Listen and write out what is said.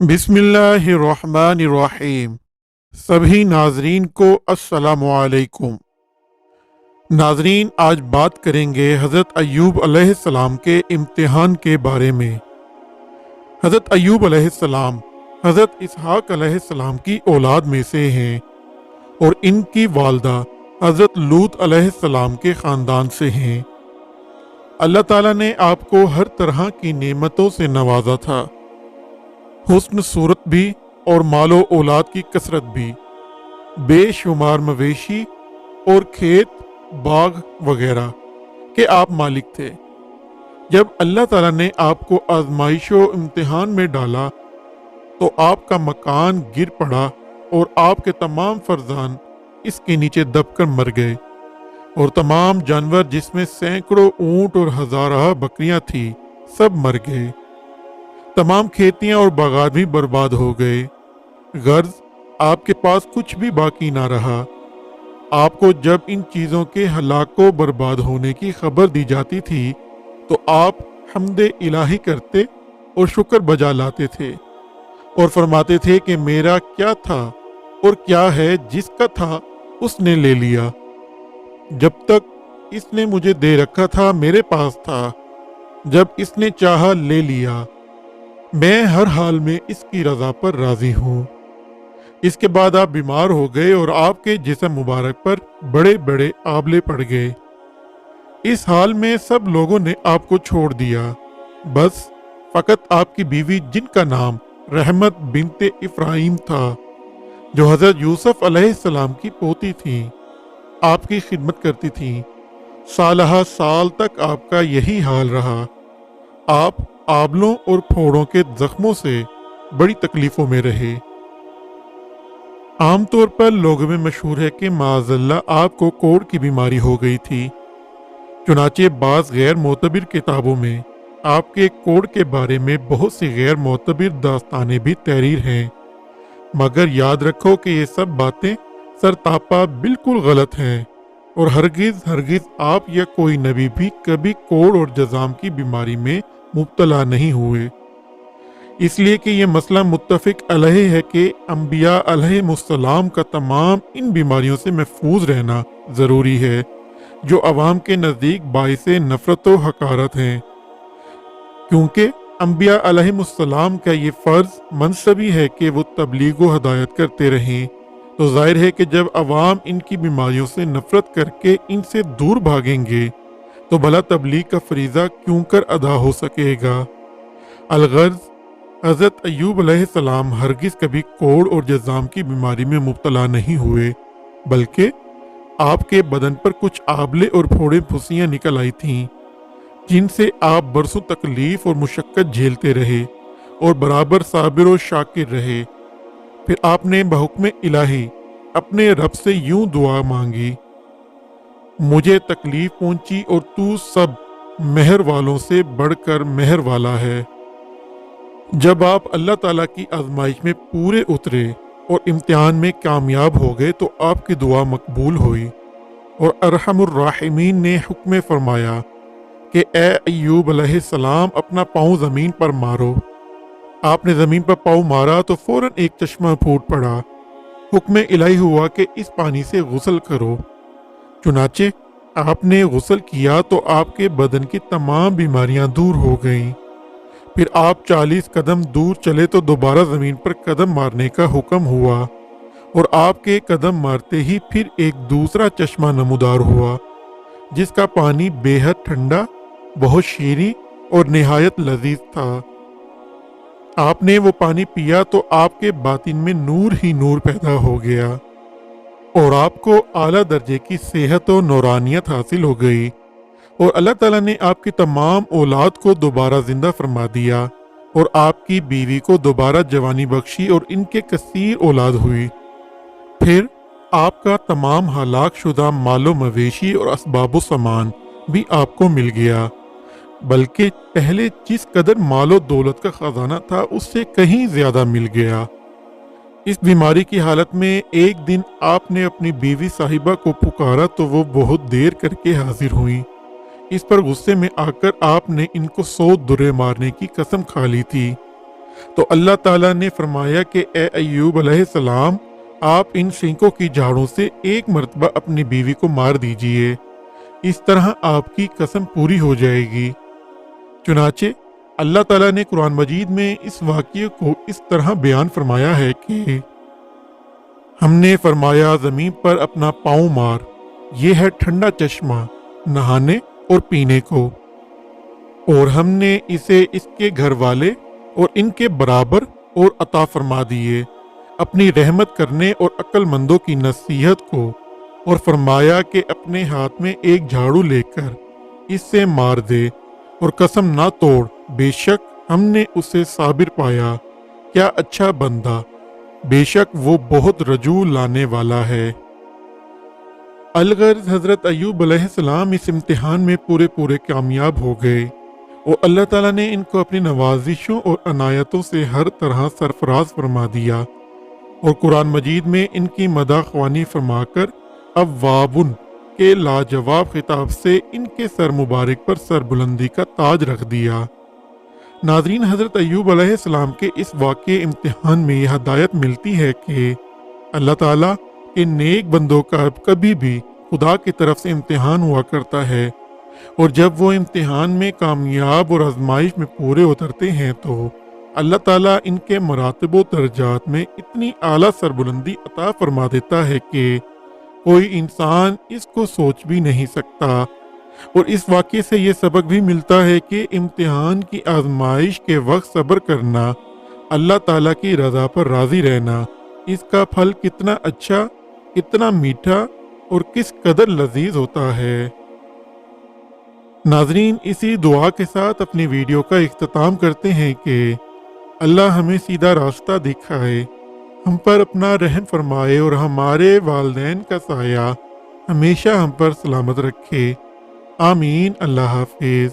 बिस्मिल्लाहिर्रहमानिर्रहीम। सभी नाजरीन को अस्सलामु अलैकुम। नाजरीन, आज बात करेंगे हज़रत अय्यूब अलैहिस्सलाम के इम्तिहान के बारे में। हज़रत अय्यूब अलैहिस्सलाम हज़रत इसहाक अलैहिस्सलाम की औलाद में से हैं और इनकी वालदा हज़रत लूत अलैहिस्सलाम के ख़ानदान से हैं। अल्लाह ताला ने आपको हर तरह की नेमतों से नवाजा था, हुस्न सूरत भी और मालो औलाद की कसरत भी, बेशुमार मवेशी और खेत बाग वगैरह के आप मालिक थे। जब अल्लाह ताला ने आपको आजमाइश व इम्तिहान में डाला तो आपका मकान गिर पड़ा और आपके तमाम फर्जान इसके नीचे दबकर मर गए और तमाम जानवर जिसमें सैकड़ों ऊंट और हजारा बकरियां थी सब मर गए। तमाम खेतियां और बागात भी बर्बाद हो गए। गर्ज आपके पास कुछ भी बाकी ना रहा। आपको जब इन चीज़ों के हलाको बर्बाद होने की खबर दी जाती थी तो आप हम्दे इलाही करते और शुक्र बजा लाते थे और फरमाते थे कि मेरा क्या था और क्या है, जिसका था उसने ले लिया। जब तक इसने मुझे दे रखा था मेरे पास था, जब इसने चाहा ले लिया। मैं हर हाल में इसकी रजा पर राजी हूँ। इसके बाद आप बीमार हो गए और आपके जिस्म मुबारक पर बड़े बड़े आबले पड़ गए। इस हाल में सब लोगों ने आपको छोड़ दिया, बस फकत आपकी बीवी जिनका नाम रहमत बिनते इफ्राहिम था, जो हज़रत यूसुफ अलैहिस्सलाम की पोती थी, आपकी खिदमत करती थी। सालहा साल तक आपका यही हाल रहा। आप आबलों और फोड़ों के जख्मों से बड़ी तकलीफों में रहे। आमतौर पर लोगों में मशहूर है कि माज़अल्लाह आपको कोढ़ की बीमारी हो गई थी। चुनाचे बाज़ गैर मोतबिर किताबों में आपके कोढ़ के बारे में बहुत सी गैर मोतबिर दास्तानें भी तहरीर हैं, मगर याद रखो कि ये सब बातें सरतापा बिल्कुल गलत हैं और हरगिज आप या कोई नबी भी कभी कोढ़ और जज़ाम की बीमारी में मुब्तला नहीं हुए। इसलिए कि यह मसला मुत्तफिक अलैहि है कि अंबिया अलैहिमुस्सलाम का तमाम इन बीमारियों से महफूज रहना ज़रूरी है, जो अवाम के नज़दीक बाइसे नफ़रत व हकारत हैं। क्योंकि अंबिया अलैहिमुस्सलाम का ये फ़र्ज़ मनसबी है कि वो तबलीग व हदायत करते रहें, तो ज़ाहिर है कि जब अवाम इनकी बीमारियों से नफ़रत करके इनसे दूर भागेंगे तो भला तबलीग का फरीज़ा क्यों कर अदा हो सकेगा। अलगर्ज़ हज़रत अय्यूब अलैहिस्सलाम हरगिज़ कभी कोढ़ और जज़ाम की बीमारी में मुब्तला नहीं हुए, बल्कि आपके बदन पर कुछ आबले और फोड़े फुंसियाँ निकल आई थीं, जिनसे आप बरसों तकलीफ और मुशक्क़त झेलते रहे और बराबर साबिर और शाकिर रहे। फिर आपने बहुक्म इलाही अपने रब से यूं दुआ मांगी, मुझे तकलीफ पहुंची और तू सब मेहर वालों से बढ़कर मेहर वाला है। जब आप अल्लाह ताला की आजमाइश में पूरे उतरे और इम्तिहान में कामयाब हो गए तो आपकी दुआ मकबूल हुई और अरहमुर राहिमीन ने हुक्म फरमाया कि ए अय्यूब अलैहिस्सलाम अपना पाँव ज़मीन पर मारो। आपने ज़मीन पर पाँव मारा तो फौरन एक चश्मा फूट पड़ा। हुक्म इलाही हुआ कि इस पानी से गुस्ल करो। चुनाचे आपने गुस्ल किया तो आपके बदन की तमाम बीमारियां दूर हो गईं। फिर आप 40 कदम दूर चले तो दोबारा ज़मीन पर कदम मारने का हुक्म हुआ और आपके कदम मारते ही फिर एक दूसरा चश्मा नमूदार हुआ, जिसका पानी बेहद ठंडा, बहुत शीरीं और निहायत लजीज था। आपने वो पानी पिया तो आपके बातिन में नूर ही नूर पैदा हो गया और आपको आला दर्जे की सेहत और नूरानियत हासिल हो गई और अल्लाह ताला ने आपकी तमाम औलाद को दोबारा जिंदा फरमा दिया और आपकी बीवी को दोबारा जवानी बख्शी और इनके कसीर औलाद हुई। फिर आपका तमाम हलाक शुदा मालो मवेशी और असबाबो सामान भी आपको मिल गया, बल्कि पहले जिस कदर मालो दौलत का खजाना था उससे कहीं ज्यादा मिल गया। इस बीमारी की हालत में एक दिन आपने अपनी बीवी साहिबा को पुकारा तो वो बहुत देर करके हाजिर हुई। इस पर गुस्से में आकर आपने इनको 100 दुर्रे मारने की कसम खा ली थी। तो अल्लाह ताला ने फरमाया कि ए अय्यूब अलैहिस्सलाम, आप इन सींगों की झाड़ों से एक मर्तबा अपनी बीवी को मार दीजिए, इस तरह आपकी कसम पूरी हो जाएगी। चुनाचे अल्लाह ताला ने कुरान मजीद में इस वाक़ये को इस तरह बयान फरमाया है कि हमने फरमाया ज़मीन पर अपना पाँव मार, ये है ठंडा चश्मा नहाने और पीने को, और हमने इसे इसके घर वाले और इनके बराबर और अता फरमा दिए अपनी रहमत करने और अक्लमंदों की नसीहत को, और फरमाया कि अपने हाथ में एक झाड़ू लेकर इससे मार दे और कसम ना तोड़, बेशक हमने उसे साबिर पाया, क्या अच्छा बंदा, बेशक वो बहुत रजू लाने वाला है। अलगर्ज हजरत अय्यूब अलैहिस्सलाम इस इम्तिहान में पूरे कामयाब हो गए और अल्लाह ताला ने इनको अपनी नवाजिशों और अनायतों से हर तरह सरफराज फरमा दिया और कुरान मजीद में इनकी मदाख्वानी फरमाकर अव्वाबुन के लाजवाब खिताब से इनके सर मुबारक पर सरबुलंदी का ताज रख दिया। नाज़रीन, हज़रत अय्यूब अलैहिस्सलाम के इस वाक़े इम्तिहान में यह हदायत मिलती है कि अल्लाह ताला के नेक बंदों का कभी भी खुदा की तरफ से इम्तिहान हुआ करता है, और जब वो इम्तिहान में कामयाब और आजमाइश में पूरे उतरते हैं तो अल्लाह ताला इनके मरातब दर्जात में इतनी आला सरबुलंदी अता फरमा देता है कि कोई इंसान इसको सोच भी नहीं सकता। और इस वाक़ये से ये सबक भी मिलता है कि इम्तिहान की आजमाइश के वक्त सब्र करना, अल्लाह ताला की रज़ा पर राज़ी रहना, इसका फल कितना अच्छा, कितना मीठा और किस कदर लजीज होता है। नाजरीन, इसी दुआ के साथ अपनी वीडियो का इख्तिताम करते हैं कि अल्लाह हमें सीधा रास्ता दिखाए, हम पर अपना रहम फरमाए और हमारे वालिदैन का साया हमेशा हम पर सलामत रखे। आमीन। अल्लाह हाफिज़।